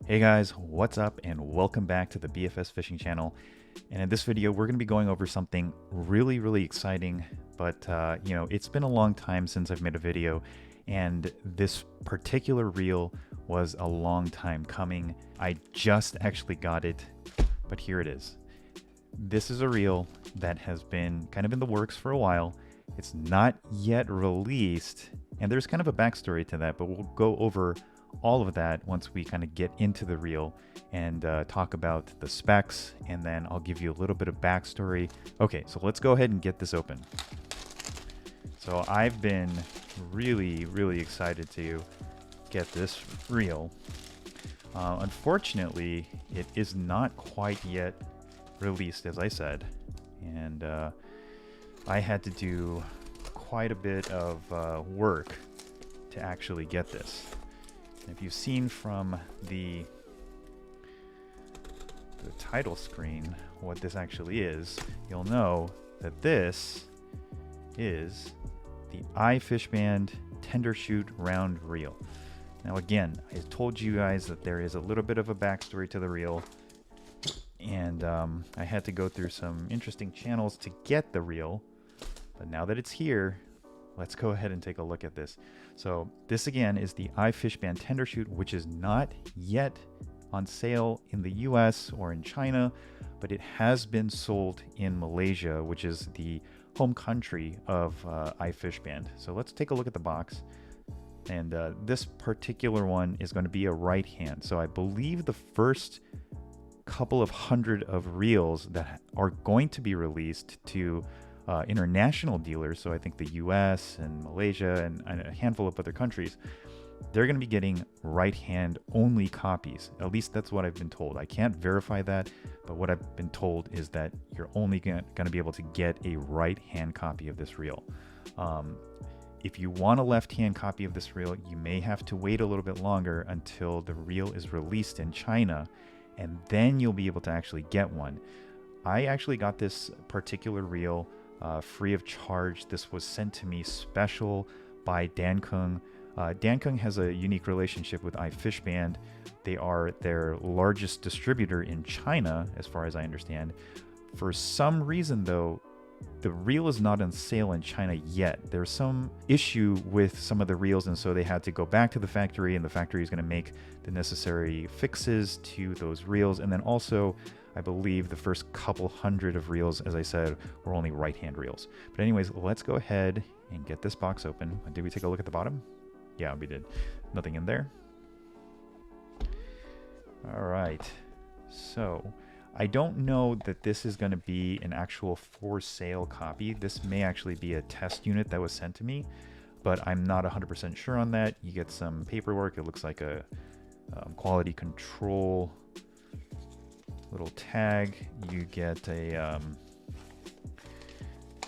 Hey guys, what's up and welcome back to the BFS Fishing Channel. And in this video, we're going to be going over something really exciting, but it's been a long time since I've made a video, and this particular reel was a long time coming. I just actually got it, but here it is. This is a reel that has been kind of in the works for a while. It's not yet released, and there's kind of a backstory to that, but we'll go over all of that once we kind of get into the reel and talk about the specs, and then I'll give you a little bit of backstory. Okay, so let's go ahead and get this open. So I've been really excited to get this reel. Unfortunately, it is not quite yet released, as I said, and I had to do quite a bit of work to actually get this. If you've seen from the title screen what this actually is, you'll know that this is the Ifishband Tendershoot round reel. Now again, I told you guys that there is a little bit of a backstory to the reel, and I had to go through some interesting channels to get the reel, but now that it's here, let's go ahead and take a look at this. So this again is the Ifishband Tendershoot, which is not yet on sale in the US or in China, but it has been sold in Malaysia, which is the home country of Ifishband. So let's take a look at the box. And this particular one is going to be a right hand. So I believe the first couple of hundred of reels that are going to be released to international dealers, so I think the US and Malaysia and a handful of other countries, they're going to be getting right-hand only copies. At least that's what I've been told. I can't verify that, but what I've been told is that you're only going to be able to get a right-hand copy of this reel. If you want a left-hand copy of this reel, you may have to wait a little bit longer until the reel is released in China, and then you'll be able to actually get one. I actually got this particular reel free of charge. This was sent to me special by Dankung. Dankung has a unique relationship with Ifishband. They are their largest distributor in China, as far as I understand. For some reason, though, the reel is not on sale in China yet. There's some issue with some of the reels, and so they had to go back to the factory, and the factory is going to make the necessary fixes to those reels. And then also, I believe the first couple hundred of reels, as I said, were only right-hand reels. But anyways, let's go ahead and get this box open. Did we take a look at the bottom? Yeah, we did. Nothing in there. All right. So I don't know that this is going to be an actual for sale copy. This may actually be a test unit that was sent to me, but I'm not 100% sure on that. You get some paperwork. It looks like a quality control little tag. You get an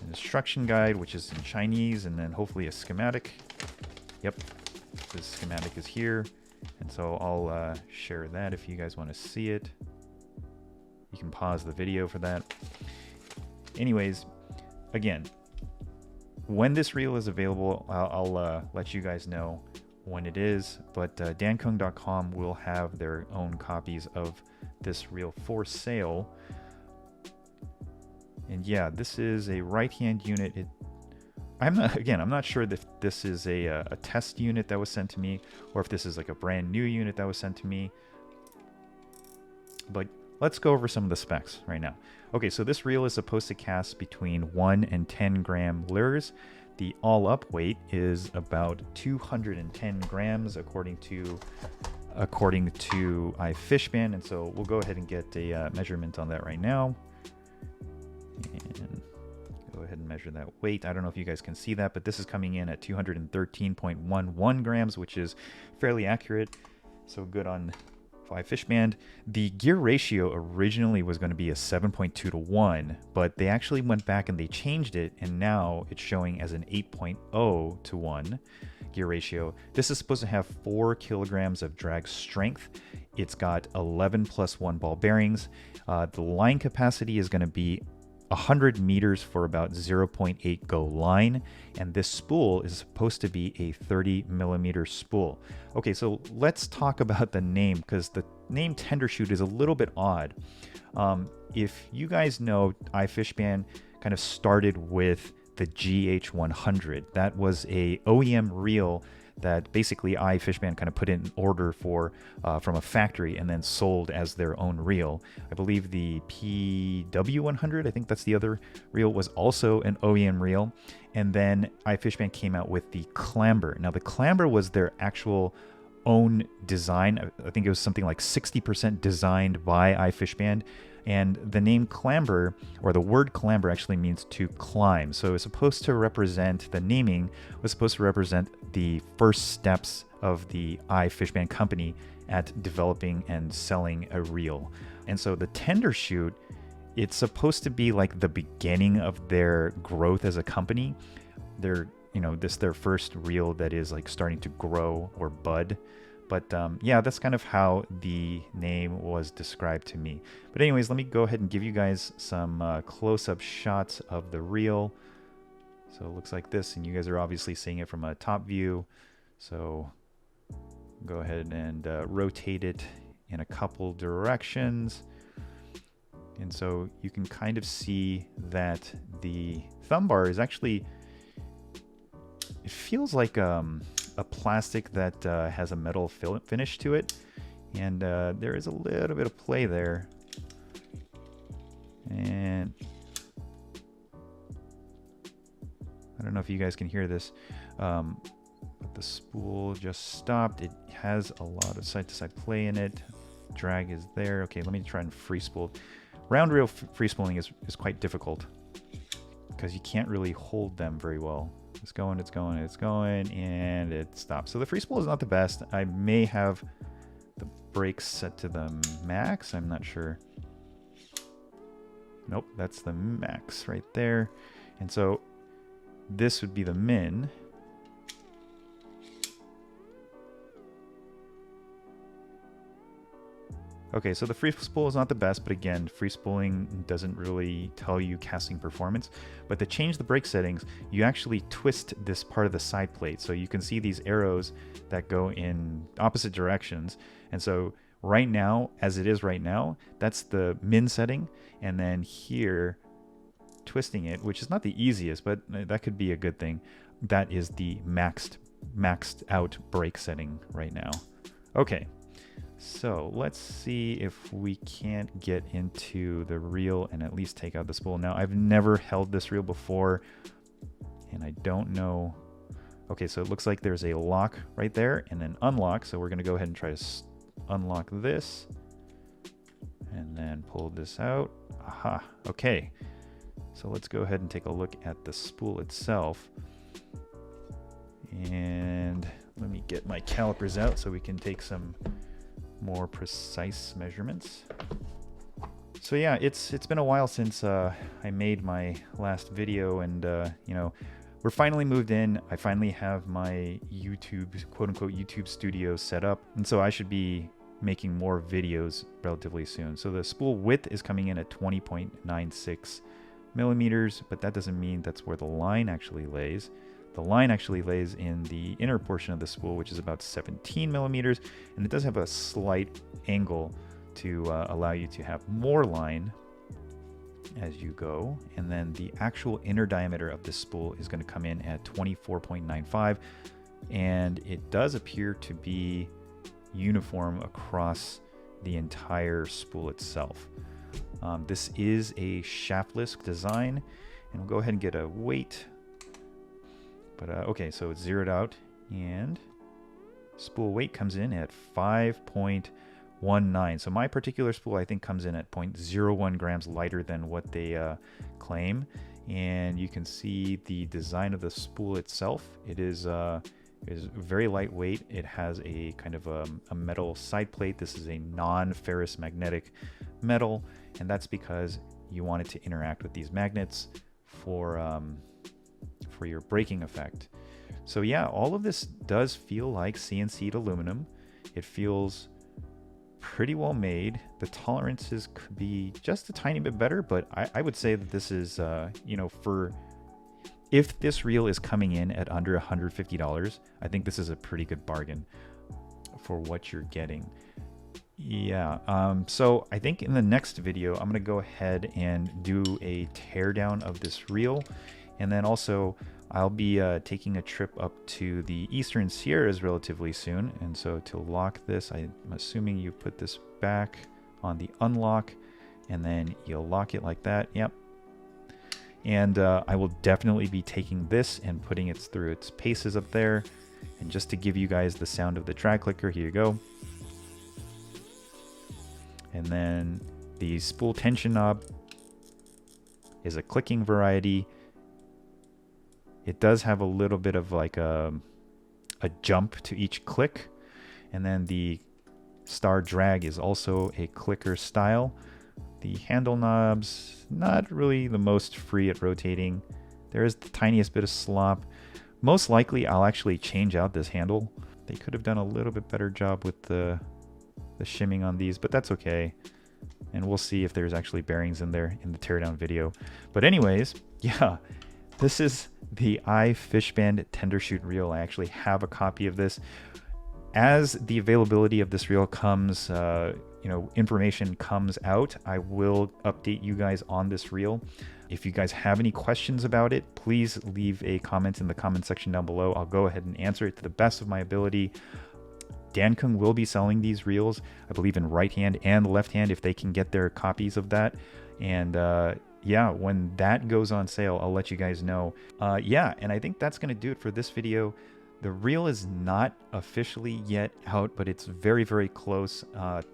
instruction guide, which is in Chinese, and then hopefully a schematic. Yep, the schematic is here, and so I'll share that if you guys want to see it. You can pause the video for that. Anyways, again, when this reel is available, I'll let you guys know when it is, but dankung.com will have their own copies of this reel for sale. And yeah, this is a right-hand unit. I'm not sure if this is a test unit that was sent to me, or if this is like a brand new unit that was sent to me. But let's go over some of the specs right now. Okay, so this reel is supposed to cast between 1 and 10 gram lures. The all-up weight is about 210 grams according to Ifishband, and so we'll go ahead and get a measurement on that right now. And go ahead and measure that weight. I don't know if you guys can see that, but this is coming in at 213.11 grams, which is fairly accurate. So good on Ifishband. The gear ratio originally was going to be a 7.2 to 1, but they actually went back and they changed it, and now it's showing as an 8.0 to 1 gear ratio. This is supposed to have 4 kilograms of drag strength. It's got 11 plus 1 ball bearings. The line capacity is going to be 100 meters for about 0.8 go line, and this spool is supposed to be a 30 millimeter spool. Okay, so let's talk about the name, because the name Tendershoot is a little bit odd. If you guys know, Ifishband kind of started with the GH100. That was a OEM reel that basically Ifishband kind of put in order for from a factory and then sold as their own reel. I believe the PW100, I think that's the other reel, was also an OEM reel. And then Ifishband came out with the Clamber. Now the Clamber was their actual own design. I think it was something like 60% designed by Ifishband. And the name clamber, or the word clamber, actually means to climb. So it's supposed to represent, the naming was supposed to represent the first steps of the Ifishband company at developing and selling a reel. And so the Tendershoot, it's supposed to be like the beginning of their growth as a company. They're, this their first reel that is like starting to grow or bud. But yeah, that's kind of how the name was described to me. But anyways, let me go ahead and give you guys some close-up shots of the reel. So it looks like this, and you guys are obviously seeing it from a top view. So go ahead and rotate it in a couple directions. And so you can kind of see that the thumb bar is actually, it feels like a plastic that has a metal finish to it, and there is a little bit of play there. And I don't know if you guys can hear this, but the spool just stopped. It has a lot of side-to-side play in it. Drag is there. Okay, let me try and free spool. Round reel free spooling is quite difficult because you can't really hold them very well. It's going, and it stops. So the free spool is not the best. I may have the brakes set to the max. I'm not sure. Nope, that's the max right there. And so this would be the min. Okay, so the free spool is not the best, but again, free spooling doesn't really tell you casting performance. But to change the brake settings, you actually twist this part of the side plate. So you can see these arrows that go in opposite directions. And so right now, as it is right now, that's the min setting. And then here, twisting it, which is not the easiest, but that could be a good thing. That is the maxed out brake setting right now. Okay. So let's see if we can't get into the reel and at least take out the spool. Now, I've never held this reel before, and I don't know. Okay, so it looks like there's a lock right there and then unlock. So we're going to go ahead and try to unlock this and then pull this out. Aha, okay. So let's go ahead and take a look at the spool itself. And let me get my calipers out so we can take some more precise measurements. So yeah, it's been a while since I made my last video, and we're finally moved in. I finally have my YouTube, quote-unquote YouTube studio set up, and so I should be making more videos relatively soon. So the spool width is coming in at 20.96 millimeters, but that doesn't mean that's where the line actually lays. The line actually lays in the inner portion of the spool, which is about 17 millimeters, and it does have a slight angle to allow you to have more line as you go. And then the actual inner diameter of this spool is going to come in at 24.95, and it does appear to be uniform across the entire spool itself. This is a shaftless design, and we'll go ahead and get a weight. But okay, so it's zeroed out, and spool weight comes in at 5.19. So my particular spool, I think, comes in at 0.01 grams lighter than what they claim. And you can see the design of the spool itself. It is very lightweight. It has a kind of a metal side plate. This is a non-ferrous magnetic metal, and that's because you want it to interact with these magnets for your braking effect. So yeah, all of this does feel like CNC'd aluminum. It feels pretty well made. The tolerances could be just a tiny bit better, but I would say that this is, for if this reel is coming in at under $150, I think this is a pretty good bargain for what you're getting. Yeah, so I think in the next video, I'm going to go ahead and do a teardown of this reel. And then also, I'll be taking a trip up to the Eastern Sierras relatively soon. And so to lock this, I'm assuming you put this back on the unlock, and then you'll lock it like that. Yep. And I will definitely be taking this and putting it through its paces up there. And just to give you guys the sound of the drag clicker, here you go. And then the spool tension knob is a clicking variety. It does have a little bit of like a jump to each click. And then the star drag is also a clicker style. The handle knobs, not really the most free at rotating. There is the tiniest bit of slop. Most likely I'll actually change out this handle. They could have done a little bit better job with the shimming on these, but that's okay. And we'll see if there's actually bearings in there in the teardown video. But anyways, yeah, this is the Ifishband Tendershoot reel. I actually have a copy of this. As the availability of this reel comes, information comes out, I will update you guys on this reel. If you guys have any questions about it, please leave a comment in the comment section down below. I'll go ahead and answer it to the best of my ability. Dankung will be selling these reels, I believe, in right hand and left hand if they can get their copies of that. And yeah, when that goes on sale, I'll let you guys know. Yeah, and I think that's going to do it for this video. The reel is not officially yet out, but it's very, very close.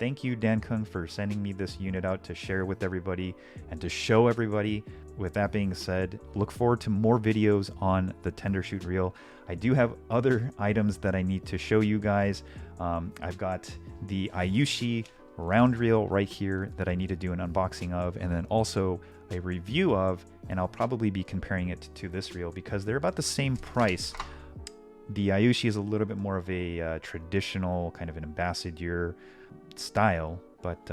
Thank you, Dankung, for sending me this unit out to share with everybody and to show everybody. With that being said, look forward to more videos on the Tendershoot reel. I do have other items that I need to show you guys. I've got the Ayushi round reel right here that I need to do an unboxing of, and then also a review of, and I'll probably be comparing it to this reel because they're about the same price. The Ayushi is a little bit more of a traditional kind of an ambassador style, but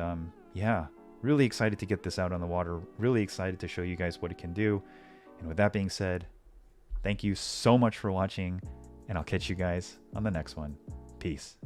yeah, really excited to get this out on the water. Really excited to show you guys what it can do. And with that being said, thank you so much for watching, and I'll catch you guys on the next one. Peace.